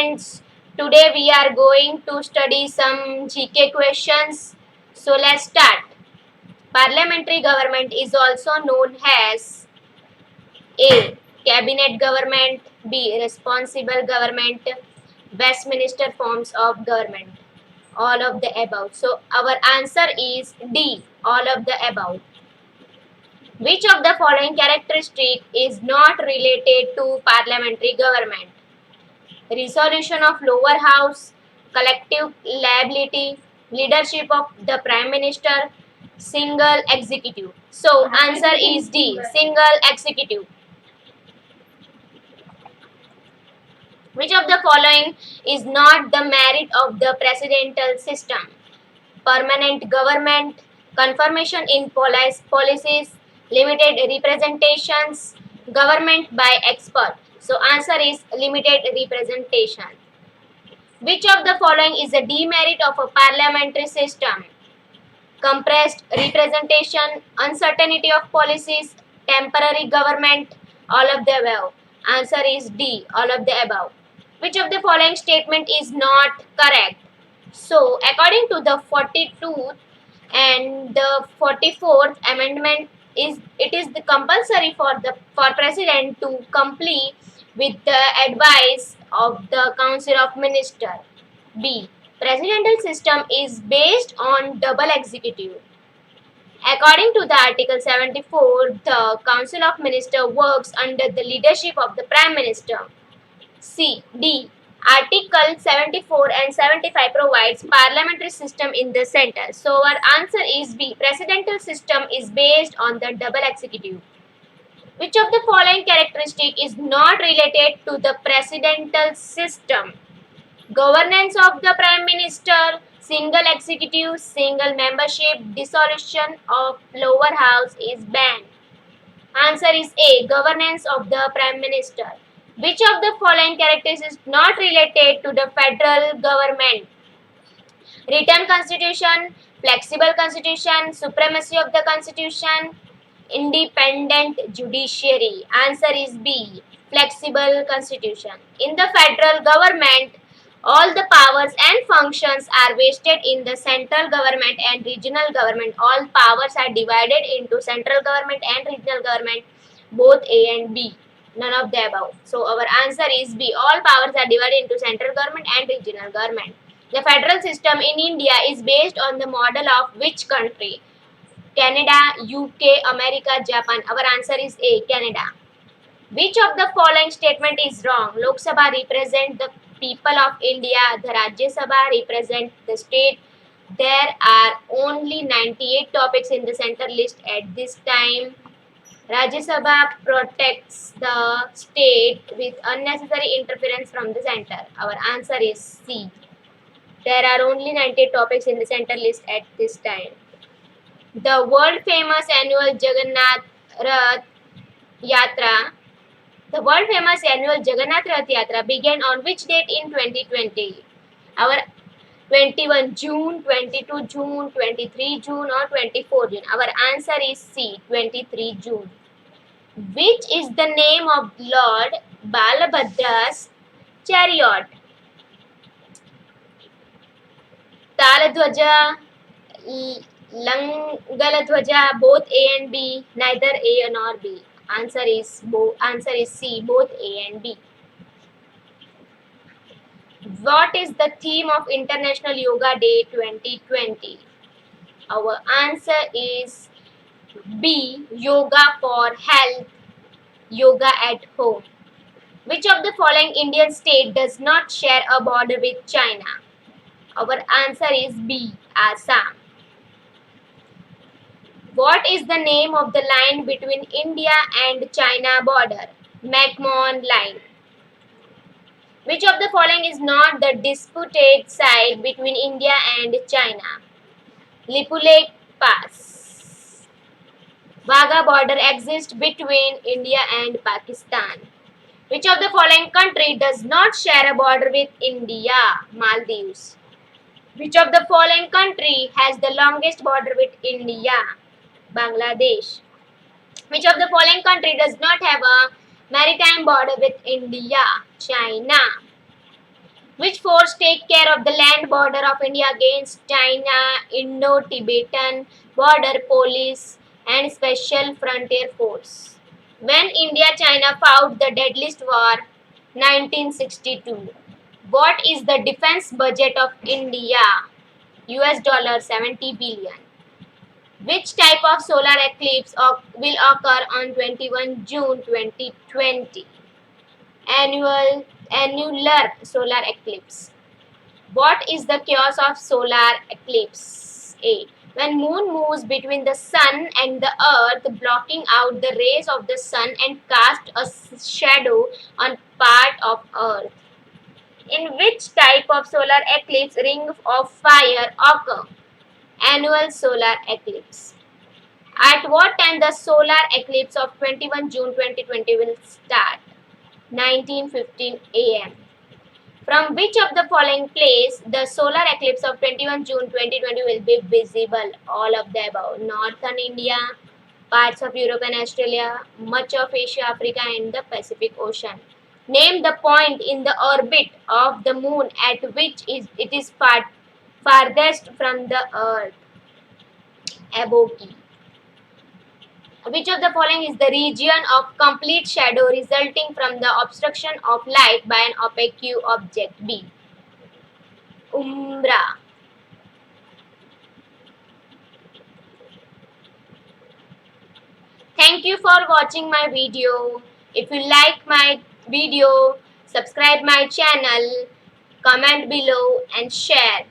students, today we are going to study some GK questions. So let's start. Parliamentary government is also known as A. Cabinet government, B. Responsible government, Westminster forms of government. All of the above. So our answer is D. All of the above. Which of the following characteristic is not related to parliamentary government? Resolution of lower house, collective liability, leadership of the prime minister, single executive. So answer is D, single executive. Which of the following is not the merit of the presidential system? Permanent government, confirmation in policies, limited representations, government by expert. So answer is limited representation. Which of the following is a demerit of a parliamentary system? Compressed representation, uncertainty of policies, temporary government, all of the above. Answer is D, all of the above. Which of the following statement is not correct? So, according to the 42th and the 44th amendment, it is the compulsory for president to comply with the advice of the Council of Minister. B. Presidential system is based on double executive. According to the Article 74, the Council of Minister works under the leadership of the Prime Minister. D. Article 74 and 75 provides parliamentary system in the center. So our answer is B. Presidential system is based on the double executive. Which of the following characteristic is not related to the presidential system? Governance of the Prime Minister, single executive, single membership, dissolution of lower house is banned. Answer is A. Governance of the Prime Minister. Which of the following characteristics is not related to the federal government? Written constitution, flexible constitution, supremacy of the constitution, independent judiciary. Answer is B. Flexible constitution. In the federal government, all the powers and functions are vested in the central government and regional government. All powers are divided into central government and regional government, both A and B. None of the above. So our answer is B. All powers are divided into central government and regional government. The federal system in India is based on the model of which country? Canada, UK, America, Japan. Our answer is A. Canada. Which of the following statement is wrong? Lok Sabha represent the people of India. The Rajya Sabha represent the state. There are only 98 topics in the center list at this time. Rajya Sabha protects the state with unnecessary interference from the center. Our answer is C. There are only 98 topics in the center list at this time. The world famous annual Jagannath Rath Yatra. The world famous annual Jagannath Rath Yatra began on which date in 2020? Our 21 June, 22 June, 23 June or 24 June. Our answer is C. 23 June. Which is the name of Lord Balabhadra's chariot? Taladhwaja, Langaladhwaja, both A and B, neither A nor B. Answer is C, both A and B. What is the theme of International Yoga Day 2020? Our answer is B. Yoga for health, yoga at home. Which of the following Indian state does not share a border with China? Our answer is B. Assam. What is the name of the line between India and China border? McMahon Line. Which of the following is not the disputed side between India and China? Lipulekh Pass. Wagah border exists between India and Pakistan. Which of the following country does not share a border with India? Maldives. Which of the following country has the longest border with India? Bangladesh. Which of the following country does not have a maritime border with India? China. Which force take care of the land border of India against China, Indo-Tibetan border police and special frontier force? When India-China fought the deadliest war, 1962. What is the defense budget of India? US dollar 70 billion. Which type of solar eclipse will occur on 21 June 2020? Annular solar eclipse. What is the cause of solar eclipse? A. When moon moves between the sun and the earth, blocking out the rays of the sun and cast a shadow on part of earth. In which type of solar eclipse ring of fire occur? Annual solar eclipse. At what time the solar eclipse of 21 June 2020 will start? 19:15 a.m. From which of the following place the solar eclipse of 21 June 2020 will be visible? All of the above. Northern India, parts of Europe and Australia, much of Asia, Africa and the Pacific Ocean. Name the point in the orbit of the moon at which it is farthest from the earth. Aboki. Which of the following is the region of complete shadow resulting from the obstruction of light by an opaque object? B. Umbra. Thank you for watching my video. If you like my video, subscribe my channel, comment below and share.